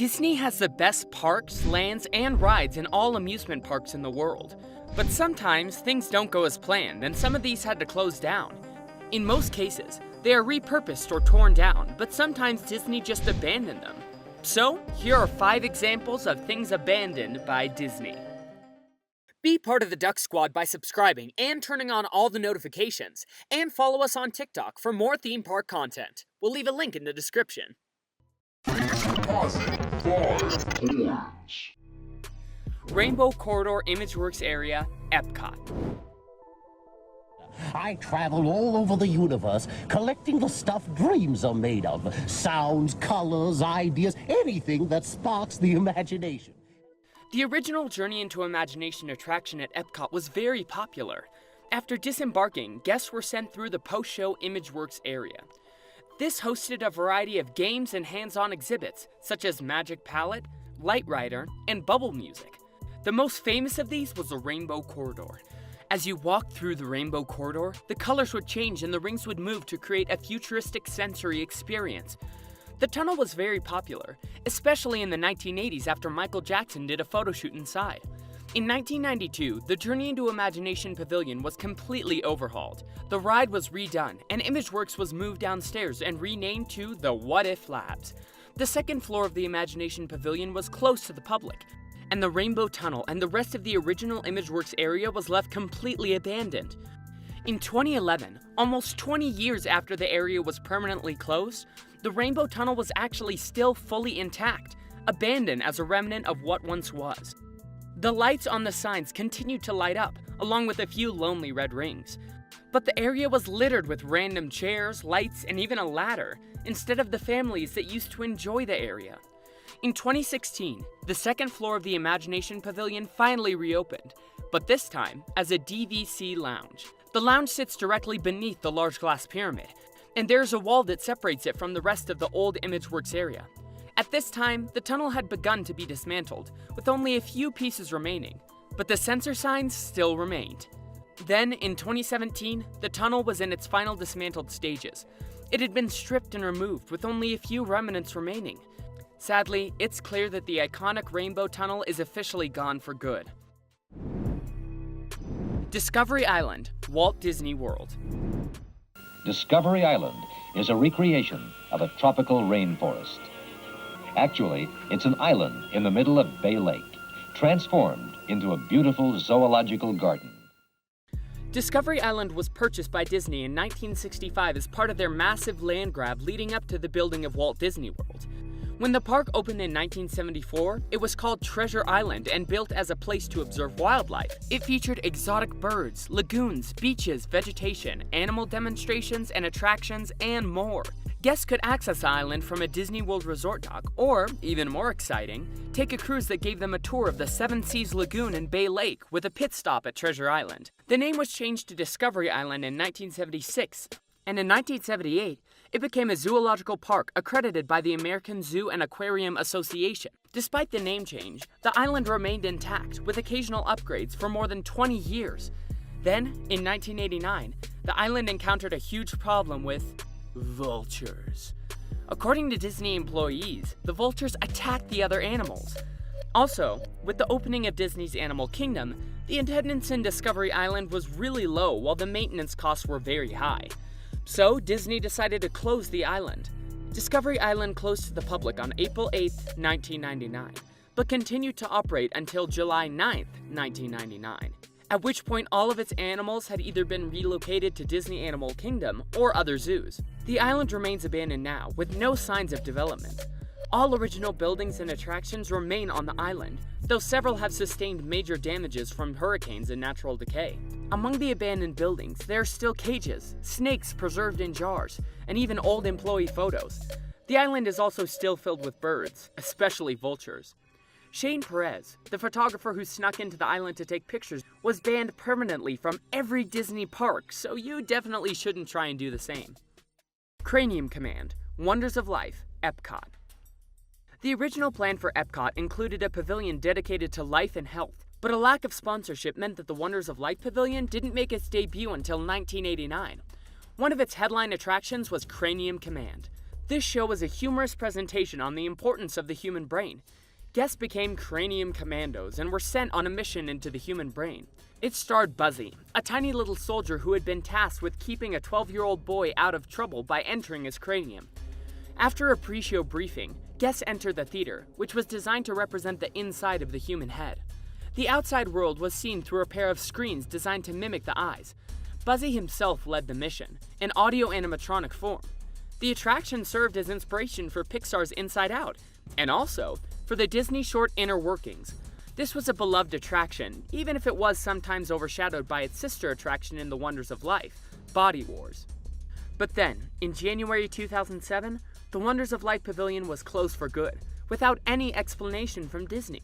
Disney has the best parks, lands, and rides in all amusement parks in the world. But sometimes things don't go as planned, and some of these had to close down. In most cases, they are repurposed or torn down, but sometimes Disney just abandoned them. So, here are 5 examples of things abandoned by Disney. Be part of the Duck Squad by subscribing and turning on all the notifications, and follow us on TikTok for more theme park content. We'll leave a link in the description. Rainbow Corridor ImageWorks area, Epcot. I travel all over the universe, collecting the stuff dreams are made of. Sounds, colors, ideas, anything that sparks the imagination. The original Journey into Imagination attraction at Epcot was very popular. After disembarking, guests were sent through the post-show ImageWorks area. This hosted a variety of games and hands-on exhibits, such as Magic Palette, Light Rider, and Bubble Music. The most famous of these was the Rainbow Corridor. As you walked through the Rainbow Corridor, the colors would change and the rings would move to create a futuristic sensory experience. The tunnel was very popular, especially in the 1980s after Michael Jackson did a photo shoot inside. In 1992, the Journey into Imagination Pavilion was completely overhauled. The ride was redone, and ImageWorks was moved downstairs and renamed to the What If Labs. The second floor of the Imagination Pavilion was closed to the public, and the Rainbow Tunnel and the rest of the original ImageWorks area was left completely abandoned. In 2011, almost 20 years after the area was permanently closed, the Rainbow Tunnel was actually still fully intact, abandoned as a remnant of what once was. The lights on the signs continued to light up, along with a few lonely red rings. But the area was littered with random chairs, lights, and even a ladder, instead of the families that used to enjoy the area. In 2016, the second floor of the Imagination Pavilion finally reopened, but this time as a DVC lounge. The lounge sits directly beneath the large glass pyramid, and there's a wall that separates it from the rest of the old ImageWorks area. At this time, the tunnel had begun to be dismantled, with only a few pieces remaining, but the sensor signs still remained. Then, in 2017, the tunnel was in its final dismantled stages. It had been stripped and removed, with only a few remnants remaining. Sadly, it's clear that the iconic Rainbow Tunnel is officially gone for good. Discovery Island, Walt Disney World. Discovery Island is a recreation of a tropical rainforest. Actually, it's an island in the middle of Bay Lake, transformed into a beautiful zoological garden. Discovery Island was purchased by Disney in 1965 as part of their massive land grab leading up to the building of Walt Disney World. When the park opened in 1974, it was called Treasure Island and built as a place to observe wildlife. It featured exotic birds, lagoons, beaches, vegetation, animal demonstrations and attractions, and more. Guests could access the island from a Disney World resort dock, or, even more exciting, take a cruise that gave them a tour of the Seven Seas Lagoon and Bay Lake with a pit stop at Treasure Island. The name was changed to Discovery Island in 1976, and in 1978, it became a zoological park accredited by the American Zoo and Aquarium Association. Despite the name change, the island remained intact with occasional upgrades for more than 20 years. Then, in 1989, the island encountered a huge problem with vultures. According to Disney employees, the vultures attacked the other animals. Also, with the opening of Disney's Animal Kingdom, the attendance in Discovery Island was really low while the maintenance costs were very high. So, Disney decided to close the island. Discovery Island closed to the public on April 8, 1999, but continued to operate until July 9, 1999, at which point all of its animals had either been relocated to Disney Animal Kingdom or other zoos. The island remains abandoned now, with no signs of development. All original buildings and attractions remain on the island, though several have sustained major damages from hurricanes and natural decay. Among the abandoned buildings, there are still cages, snakes preserved in jars, and even old employee photos. The island is also still filled with birds, especially vultures. Shane Perez, the photographer who snuck into the island to take pictures, was banned permanently from every Disney park, so you definitely shouldn't try and do the same. Cranium Command, Wonders of Life, Epcot. The original plan for Epcot included a pavilion dedicated to life and health, but a lack of sponsorship meant that the Wonders of Life Pavilion didn't make its debut until 1989. One of its headline attractions was Cranium Command. This show was a humorous presentation on the importance of the human brain. Guests became Cranium Commandos and were sent on a mission into the human brain. It starred Buzzy, a tiny little soldier who had been tasked with keeping a 12-year-old boy out of trouble by entering his cranium. After a pre-show briefing, guests entered the theater, which was designed to represent the inside of the human head. The outside world was seen through a pair of screens designed to mimic the eyes. Buzzy himself led the mission, in audio animatronic form. The attraction served as inspiration for Pixar's Inside Out, and also for the Disney short Inner Workings. This was a beloved attraction, even if it was sometimes overshadowed by its sister attraction in The Wonders of Life, Body Wars. But then, in January 2007, the Wonders of Life Pavilion was closed for good, without any explanation from Disney.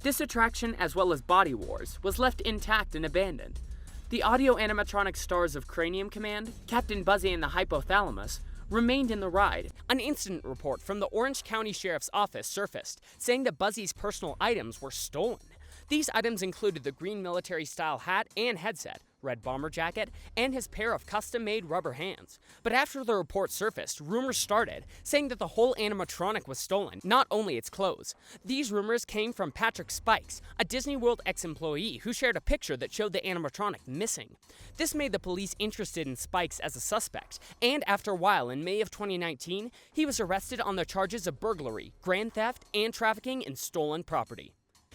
This attraction, as well as Body Wars, was left intact and abandoned. The audio animatronic stars of Cranium Command, Captain Buzzy and the Hypothalamus, remained in the ride. An incident report from the Orange County Sheriff's Office surfaced, saying that Buzzy's personal items were stolen. These items included the green military-style hat and headset, red bomber jacket, and his pair of custom-made rubber hands. But after the report surfaced, rumors started, saying that the whole animatronic was stolen, not only its clothes. These rumors came from Patrick Spikes, a Disney World ex-employee who shared a picture that showed the animatronic missing. This made the police interested in Spikes as a suspect, and after a while, in May of 2019, he was arrested on the charges of burglary, grand theft, and trafficking in stolen property.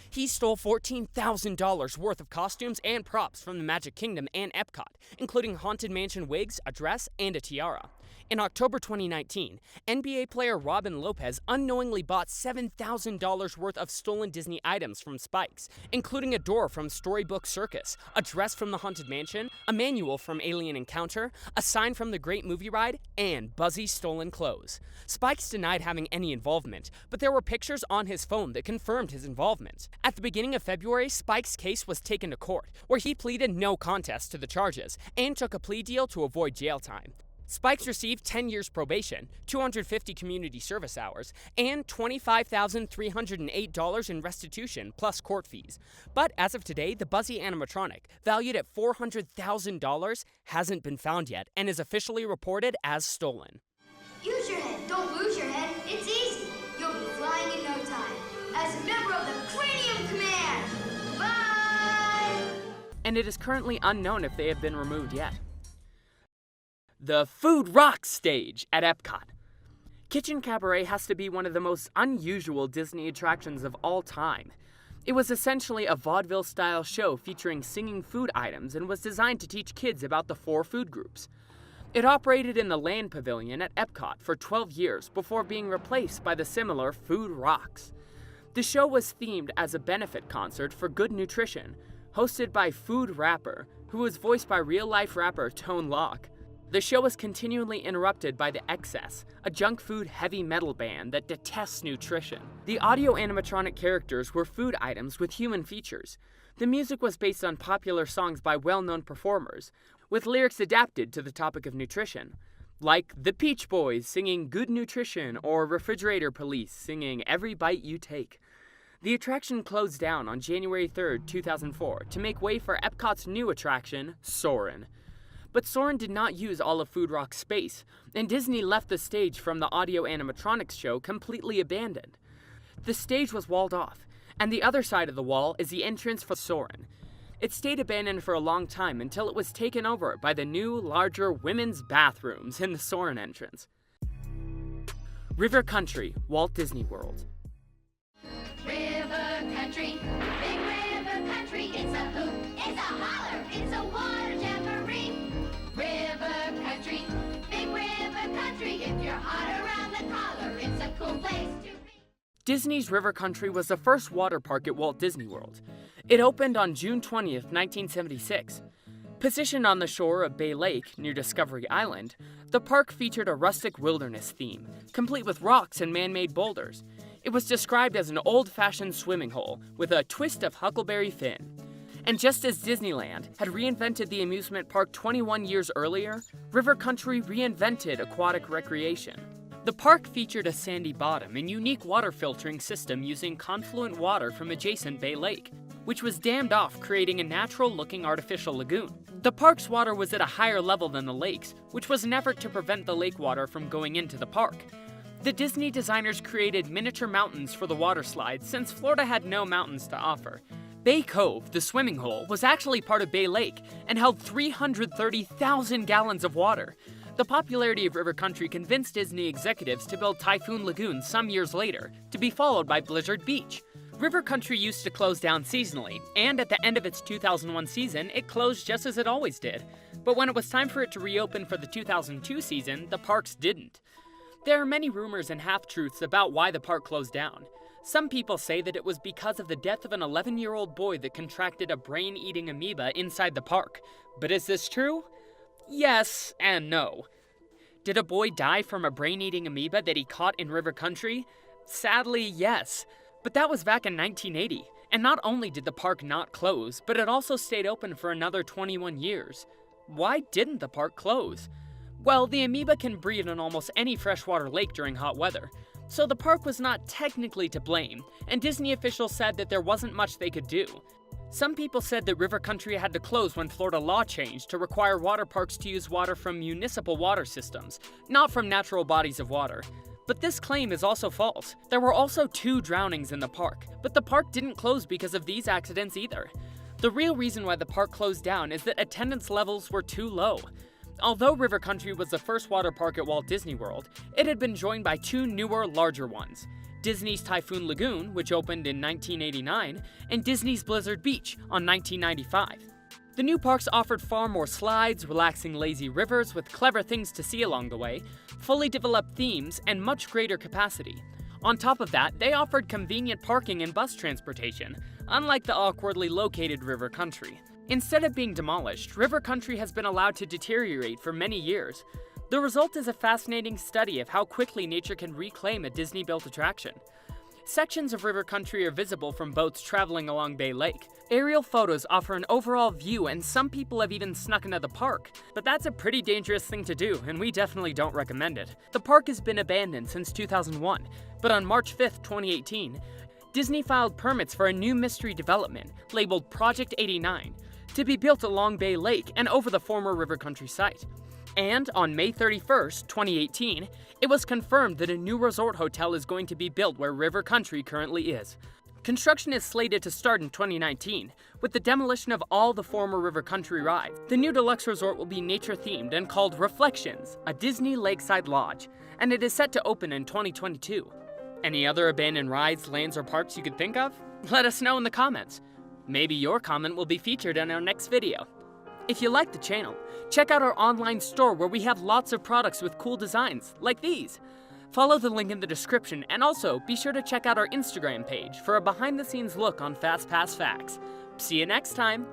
He stole $14,000 worth of costumes and props from the Magic Kingdom and Epcot, including Haunted Mansion wigs, a dress, and a tiara. In October 2019, NBA player Robin Lopez unknowingly bought $7,000 worth of stolen Disney items from Spikes, including a door from Storybook Circus, a dress from the Haunted Mansion, a manual from Alien Encounter, a sign from the Great Movie Ride, and Buzzy's stolen clothes. Spikes denied having any involvement, but there were pictures on his phone that confirmed his involvement. At the beginning of February, Spike's case was taken to court, where he pleaded no contest to the charges and took a plea deal to avoid jail time. Spikes received 10 years probation, 250 community service hours, and $25,308 in restitution plus court fees. But as of today, the Buzzy animatronic, valued at $400,000, hasn't been found yet and is officially reported as stolen. Use your head, don't lose your head. It's easy. You'll be flying in no time. As a member of the Cranium Command. Bye! And it is currently unknown if they have been removed yet. The Food Rocks stage at Epcot. Kitchen Cabaret has to be one of the most unusual Disney attractions of all time. It was essentially a vaudeville-style show featuring singing food items and was designed to teach kids about the 4 food groups. It operated in the Land Pavilion at Epcot for 12 years before being replaced by the similar Food Rocks. The show was themed as a benefit concert for good nutrition, hosted by Food Rapper, who was voiced by real-life rapper Tone Loc. The show was continually interrupted by The Excess, a junk food heavy metal band that detests nutrition. The audio animatronic characters were food items with human features. The music was based on popular songs by well-known performers, with lyrics adapted to the topic of nutrition, like the Peach Boys singing Good Nutrition or Refrigerator Police singing Every Bite You Take. The attraction closed down on January 3, 2004 to make way for Epcot's new attraction, Soarin'. But Soarin' did not use all of Food Rock's space, and Disney left the stage from the audio animatronics show completely abandoned. The stage was walled off, and the other side of the wall is the entrance for Soarin'. It stayed abandoned for a long time until it was taken over by the new, larger women's bathrooms in the Soarin' entrance. River Country, Walt Disney World. River Country, big river country. It's a hoot, it's a holler, it's a water jamboree. River Country, big river country. If you're hot around the collar, it's a cool place to be. Disney's River Country was the first water park at Walt Disney World. It opened on June 20th, 1976. Positioned on the shore of Bay Lake near Discovery Island, the park featured a rustic wilderness theme, complete with rocks and man-made boulders. It was described as an old-fashioned swimming hole with a twist of Huckleberry Finn. And just as Disneyland had reinvented the amusement park 21 years earlier, River Country reinvented aquatic recreation. The park featured a sandy bottom and unique water filtering system using confluent water from adjacent Bay Lake. which was dammed off, creating a natural-looking artificial lagoon. The park's water was at a higher level than the lake's, which was an effort to prevent the lake water from going into the park. The Disney designers created miniature mountains for the water slides since Florida had no mountains to offer. Bay Cove, the swimming hole, was actually part of Bay Lake and held 330,000 gallons of water. The popularity of River Country convinced Disney executives to build Typhoon Lagoon some years later, to be followed by Blizzard Beach. River Country used to close down seasonally, and at the end of its 2001 season, it closed just as it always did. But when it was time for it to reopen for the 2002 season, the parks didn't. There are many rumors and half-truths about why the park closed down. Some people say that it was because of the death of an 11-year-old boy that contracted a brain-eating amoeba inside the park. But is this true? Yes and no. Did a boy die from a brain-eating amoeba that he caught in River Country? Sadly, yes. But that was back in 1980. And not only did the park not close, but it also stayed open for another 21 years. Why didn't the park close? Well, the amoeba can breed in almost any freshwater lake during hot weather. So the park was not technically to blame, and Disney officials said that there wasn't much they could do. Some people said that River Country had to close when Florida law changed to require water parks to use water from municipal water systems, not from natural bodies of water. But this claim is also false. There were also 2 drownings in the park, but the park didn't close because of these accidents either. The real reason why the park closed down is that attendance levels were too low. Although River Country was the first water park at Walt Disney World, it had been joined by 2 newer, larger ones. Disney's Typhoon Lagoon, which opened in 1989, and Disney's Blizzard Beach on 1995. The new parks offered far more slides, relaxing lazy rivers with clever things to see along the way, fully developed themes, and much greater capacity. On top of that, they offered convenient parking and bus transportation, unlike the awkwardly located River Country. Instead of being demolished, River Country has been allowed to deteriorate for many years. The result is a fascinating study of how quickly nature can reclaim a Disney-built attraction. Sections of River Country are visible from boats traveling along Bay Lake. Aerial photos offer an overall view, and some people have even snuck into the park. But that's a pretty dangerous thing to do, and we definitely don't recommend it. The park has been abandoned since 2001, but on March 5, 2018, Disney filed permits for a new mystery development, labeled Project 89, to be built along Bay Lake and over the former River Country site. And on May 31st, 2018, it was confirmed that a new resort hotel is going to be built where River Country currently is. Construction is slated to start in 2019, with the demolition of all the former River Country rides. The new deluxe resort will be nature-themed and called Reflections, a Disney Lakeside Lodge, and it is set to open in 2022. Any other abandoned rides, lands, or parks you could think of? Let us know in the comments. Maybe your comment will be featured in our next video. If you like the channel, check out our online store where we have lots of products with cool designs, like these. Follow the link in the description, and also be sure to check out our Instagram page for a behind-the-scenes look on Fastpass facts. See you next time!